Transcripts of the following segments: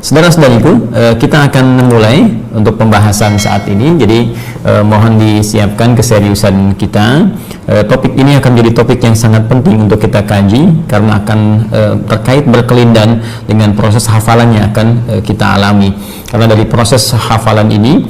Saudara-saudariku, kita akan mulai untuk pembahasan saat ini. Jadi mohon disiapkan keseriusan kita. Topik ini akan menjadi topik yang sangat penting untuk kita kaji karena akan terkait berkelindan dengan proses hafalan yang akan kita alami. Karena dari proses hafalan ini,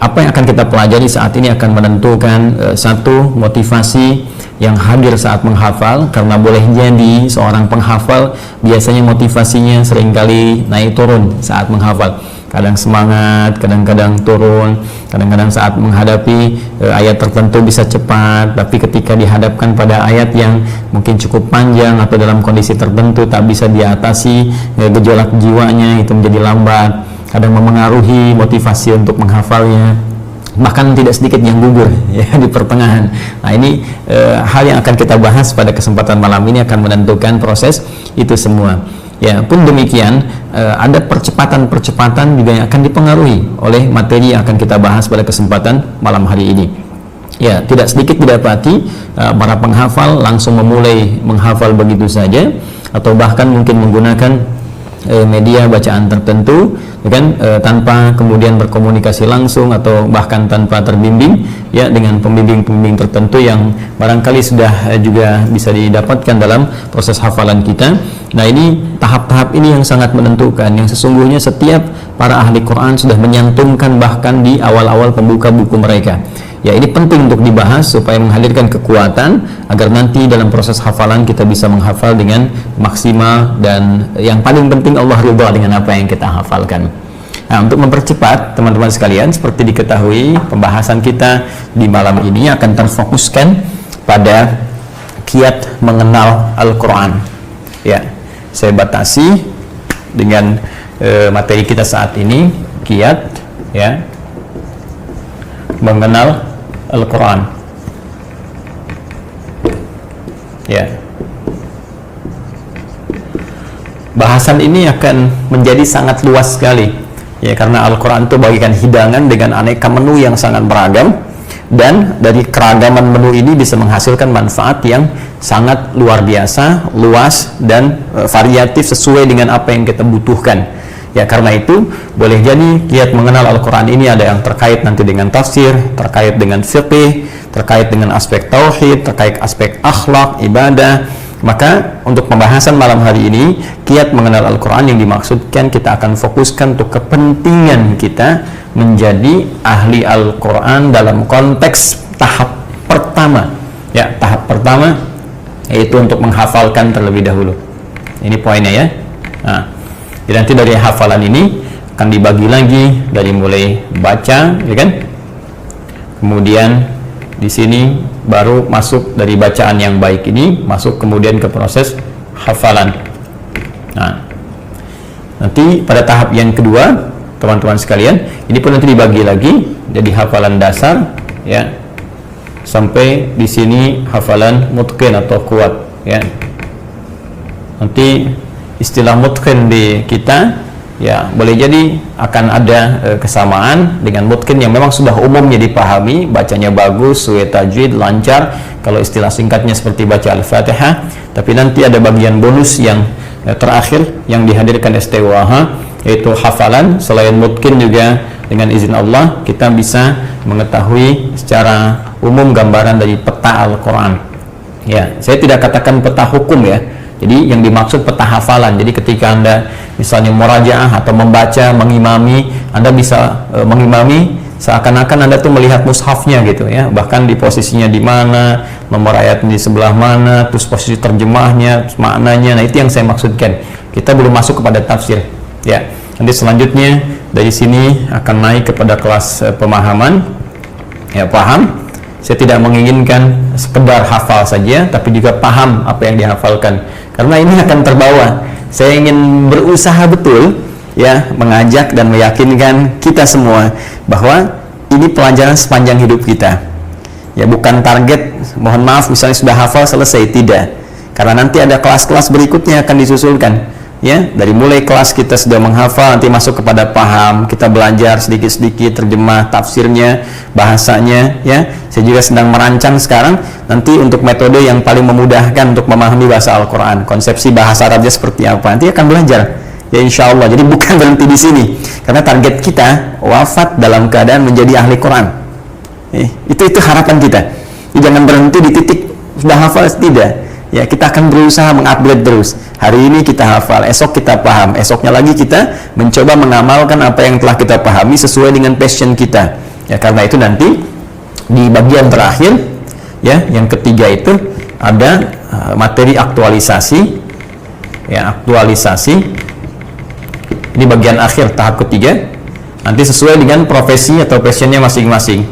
apa yang akan kita pelajari saat ini akan menentukan satu motivasi yang hadir saat menghafal, karena boleh jadi seorang penghafal biasanya motivasinya seringkali naik turun saat menghafal. Kadang semangat, kadang-kadang turun, kadang-kadang saat menghadapi ayat tertentu bisa cepat, tapi ketika dihadapkan pada ayat yang mungkin cukup panjang atau dalam kondisi tertentu tak bisa diatasi, gejolak jiwanya itu menjadi lambat. Kadang memengaruhi motivasi untuk menghafalnya, bahkan tidak sedikit yang gugur ya di pertengahan. Nah ini hal yang akan kita bahas pada kesempatan malam ini akan menentukan proses itu semua. Ya pun demikian, ada percepatan-percepatan juga yang akan dipengaruhi oleh materi yang akan kita bahas pada kesempatan malam hari ini. Ya, tidak sedikit didapati para penghafal langsung memulai menghafal begitu saja, atau bahkan mungkin menggunakan media bacaan tertentu, kan, tanpa kemudian berkomunikasi langsung atau bahkan tanpa terbimbing ya dengan pembimbing-pembimbing tertentu yang barangkali sudah juga bisa didapatkan dalam proses hafalan kita. Nah ini tahap-tahap ini yang sangat menentukan, yang sesungguhnya setiap para ahli Quran sudah menyantumkan bahkan di awal-awal pembuka buku mereka. Ya ini penting untuk dibahas supaya menghadirkan kekuatan agar nanti dalam proses hafalan kita bisa menghafal dengan maksimal, dan yang paling penting Allah ridha dengan apa yang kita hafalkan. Nah, untuk mempercepat teman-teman sekalian, seperti diketahui pembahasan kita di malam ini akan terfokuskan pada kiat mengenal Al-Quran. Ya, saya batasi dengan materi kita saat ini, kiat ya mengenal Al-Quran. Ya, bahasan ini akan menjadi sangat luas sekali ya, karena Al-Quran itu bagikan hidangan dengan aneka menu yang sangat beragam, dan dari keragaman menu ini bisa menghasilkan manfaat yang sangat luar biasa, luas dan variatif sesuai dengan apa yang kita butuhkan. Ya karena itu boleh jadi kiat mengenal Al-Quran ini ada yang terkait nanti dengan tafsir, terkait dengan fiqih, terkait dengan aspek tauhid, terkait aspek akhlak, ibadah. Maka untuk pembahasan malam hari ini, kiat mengenal Al-Quran yang dimaksudkan kita akan fokuskan untuk kepentingan kita menjadi ahli Al-Quran dalam konteks tahap pertama. Ya, tahap pertama yaitu untuk menghafalkan terlebih dahulu. Ini poinnya ya. Nah, jadi nanti dari hafalan ini akan dibagi lagi dari mulai baca, ya kan? Kemudian di sini baru masuk dari bacaan yang baik ini masuk kemudian ke proses hafalan. Nah, nanti pada tahap yang kedua, teman-teman sekalian, ini pun nanti dibagi lagi jadi hafalan dasar, ya, sampai di sini hafalan mutqin atau kuat, ya. Nanti istilah mutqin di kita ya boleh jadi akan ada kesamaan dengan mutqin yang memang sudah umumnya dipahami, bacanya bagus, sesuai tajwid, lancar, kalau istilah singkatnya seperti baca Al-Fatihah. Tapi nanti ada bagian bonus yang terakhir yang dihadirkan STWH, yaitu hafalan selain mutqin juga dengan izin Allah kita bisa mengetahui secara umum gambaran dari peta Al-Quran. Ya, saya tidak katakan peta hukum ya. Jadi yang dimaksud peta hafalan. Jadi ketika Anda misalnya murajaah atau membaca, mengimami, Anda bisa mengimami seakan-akan Anda tuh melihat mushafnya gitu ya. Bahkan di posisinya di mana, nomor ayat di sebelah mana, terus posisi terjemahnya, terus maknanya. Nah, itu yang saya maksudkan. Kita belum masuk kepada tafsir. Ya. Nanti selanjutnya dari sini akan naik kepada kelas pemahaman. Ya, paham. Saya tidak menginginkan sekedar hafal saja, tapi juga paham apa yang dihafalkan. Karena ini akan terbawa. Saya ingin berusaha betul ya mengajak dan meyakinkan kita semua bahwa ini pelajaran sepanjang hidup kita. Ya bukan target, mohon maaf misalnya sudah hafal selesai, tidak. Karena nanti ada kelas-kelas berikutnya akan disusulkan. Ya, dari mulai kelas kita sudah menghafal, nanti masuk kepada paham, kita belajar sedikit-sedikit terjemah, tafsirnya, bahasanya, ya. Saya juga sedang merancang sekarang nanti untuk metode yang paling memudahkan untuk memahami bahasa Al-Quran, konsepsi bahasa Arabnya seperti apa, nanti akan belajar. Ya insya Allah. Jadi bukan berhenti di sini. Karena target kita wafat dalam keadaan menjadi ahli Quran. Itu harapan kita. Jadi jangan berhenti di titik sudah hafal, tidak. Ya, kita akan berusaha mengupgrade terus. Hari ini kita hafal, esok kita paham, esoknya lagi kita mencoba mengamalkan apa yang telah kita pahami sesuai dengan passion kita. Ya, karena itu nanti di bagian terakhir, ya, yang ketiga itu ada materi aktualisasi. Ya, aktualisasi. Ini bagian akhir tahap ketiga. Nanti sesuai dengan profesi atau passionnya masing-masing.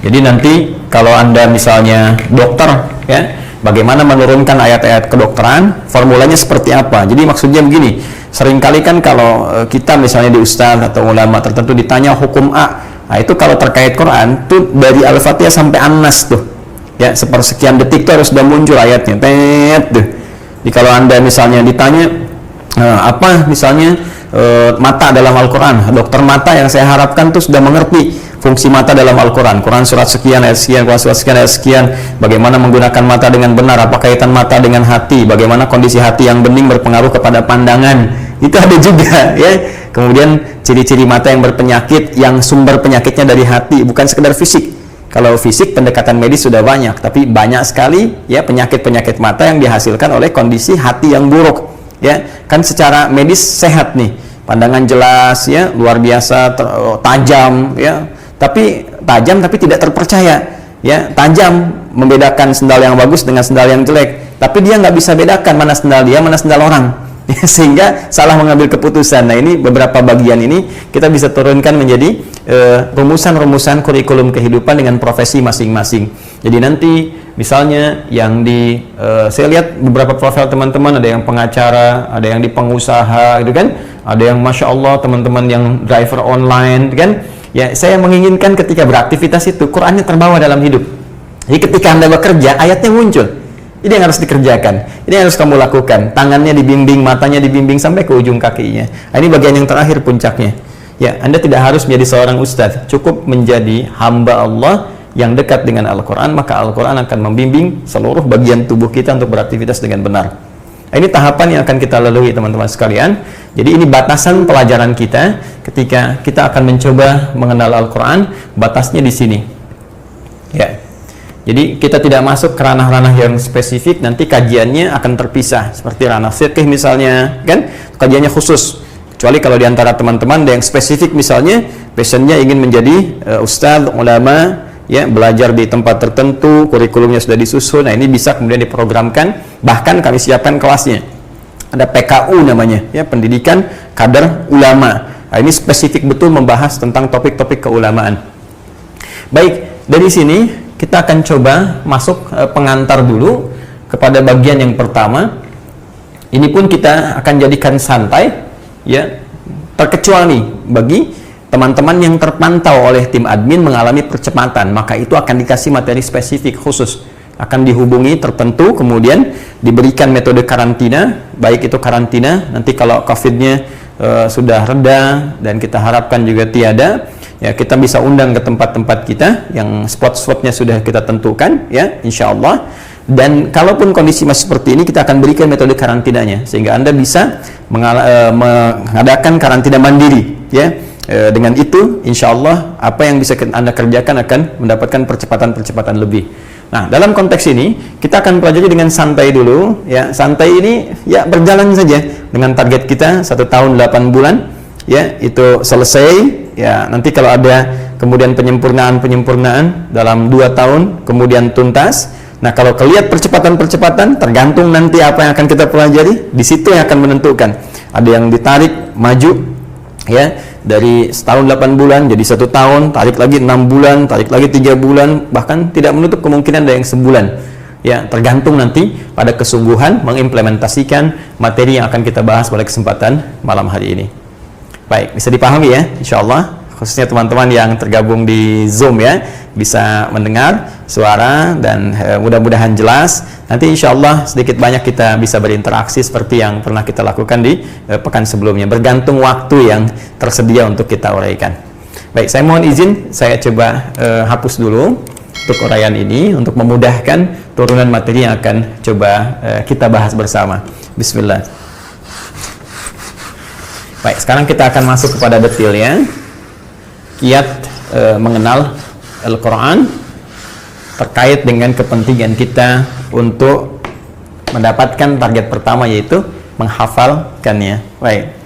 Jadi nanti kalau Anda misalnya dokter, ya, bagaimana menurunkan ayat-ayat kedokteran, formulanya seperti apa. Jadi maksudnya begini, seringkali kan kalau kita misalnya di ustaz atau ulama tertentu ditanya hukum A, nah itu kalau terkait Quran tuh dari Al-Fatihah sampai An-Nas tuh, ya, sepersekian detik tuh harus sudah muncul ayatnya, tuh. Jadi kalau Anda misalnya ditanya apa misalnya mata dalam Al-Quran, dokter mata yang saya harapkan tuh sudah mengerti fungsi mata dalam Al-Quran, Quran surat sekian ayat sekian, Quran surat sekian ayat sekian, bagaimana menggunakan mata dengan benar, apa kaitan mata dengan hati, bagaimana kondisi hati yang bening berpengaruh kepada pandangan, itu ada juga, ya. Kemudian ciri-ciri mata yang berpenyakit, yang sumber penyakitnya dari hati, bukan sekedar fisik. Kalau fisik pendekatan medis sudah banyak, tapi banyak sekali, ya, penyakit-penyakit mata yang dihasilkan oleh kondisi hati yang buruk, ya. Kan secara medis sehat nih, pandangan jelas, ya, luar biasa, tajam, ya, tapi tajam tapi tidak terpercaya, ya, tajam membedakan sendal yang bagus dengan sendal yang jelek, tapi dia nggak bisa bedakan mana sendal dia, mana sendal orang, sehingga salah mengambil keputusan. Nah, ini beberapa bagian ini kita bisa turunkan menjadi rumusan-rumusan kurikulum kehidupan dengan profesi masing-masing. Jadi nanti misalnya yang saya lihat beberapa profil teman-teman, ada yang pengacara, ada yang di pengusaha, gitu kan, ada yang masya Allah teman-teman yang driver online, kan. Ya, saya menginginkan ketika beraktivitas itu Qurannya terbawa dalam hidup. Jadi ketika Anda bekerja, ayatnya muncul. Ini yang harus dikerjakan. Ini yang harus kamu lakukan. Tangannya dibimbing, matanya dibimbing sampai ke ujung kakinya. Nah, ini bagian yang terakhir puncaknya. Ya, Anda tidak harus menjadi seorang ustadz, cukup menjadi hamba Allah yang dekat dengan Al-Quran, maka Al-Quran akan membimbing seluruh bagian tubuh kita untuk beraktivitas dengan benar. Ini tahapan yang akan kita lalui, teman-teman sekalian. Jadi ini batasan pelajaran kita ketika kita akan mencoba mengenal Al-Quran, batasnya di sini. Ya. Jadi kita tidak masuk ke ranah-ranah yang spesifik, nanti kajiannya akan terpisah. Seperti ranah fiqh misalnya, kan? Kajiannya khusus. Kecuali kalau di antara teman-teman ada yang spesifik misalnya, passionnya ingin menjadi ustadz, ulama, ya, belajar di tempat tertentu, kurikulumnya sudah disusun. Nah, ini bisa kemudian diprogramkan, bahkan kami siapkan kelasnya. Ada PKU namanya, ya, pendidikan kader ulama. Nah, ini spesifik betul membahas tentang topik-topik keulamaan. Baik, dari sini kita akan coba masuk pengantar dulu kepada bagian yang pertama. Ini pun kita akan jadikan santai, ya, terkecuali bagi teman-teman yang terpantau oleh tim admin mengalami percepatan, maka itu akan dikasih materi spesifik khusus, akan dihubungi tertentu, kemudian diberikan metode karantina, baik itu karantina nanti kalau COVID-nya sudah reda dan kita harapkan juga tiada, ya, kita bisa undang ke tempat-tempat kita yang spot-spotnya sudah kita tentukan, ya, insya Allah. Dan kalaupun kondisi masih seperti ini, kita akan berikan metode karantinanya sehingga Anda bisa mengadakan karantina mandiri, ya. Dengan itu, insya Allah, apa yang bisa Anda kerjakan akan mendapatkan percepatan-percepatan lebih. Nah, dalam konteks ini, kita akan pelajari dengan santai dulu. Ya, santai ini, ya, berjalan saja dengan target kita 1 tahun 8 bulan. Ya, itu selesai. Ya, nanti kalau ada kemudian penyempurnaan dalam 2 tahun, kemudian tuntas. Nah, kalau kelihatan percepatan-percepatan, tergantung nanti apa yang akan kita pelajari, di situ yang akan menentukan. Ada yang ditarik, maju, ya, dari setahun 8 bulan jadi 1 tahun, tarik lagi 6 bulan, tarik lagi 3 bulan, bahkan tidak menutup kemungkinan ada yang sebulan. Ya, tergantung nanti pada kesungguhan mengimplementasikan materi yang akan kita bahas pada kesempatan malam hari ini. Baik, bisa dipahami ya, insya Allah, khususnya teman-teman yang tergabung di Zoom, ya, bisa mendengar suara dan mudah-mudahan jelas. Nanti insya Allah sedikit banyak kita bisa berinteraksi seperti yang pernah kita lakukan di pekan sebelumnya, bergantung waktu yang tersedia untuk kita uraikan. Baik, saya mohon izin, saya coba hapus dulu untuk uraian ini untuk memudahkan turunan materi yang akan coba kita bahas bersama. Bismillah. Baik, sekarang kita akan masuk kepada detail ya. Kiat mengenal Al-Quran terkait dengan kepentingan kita untuk mendapatkan target pertama, yaitu menghafalkannya. Baik.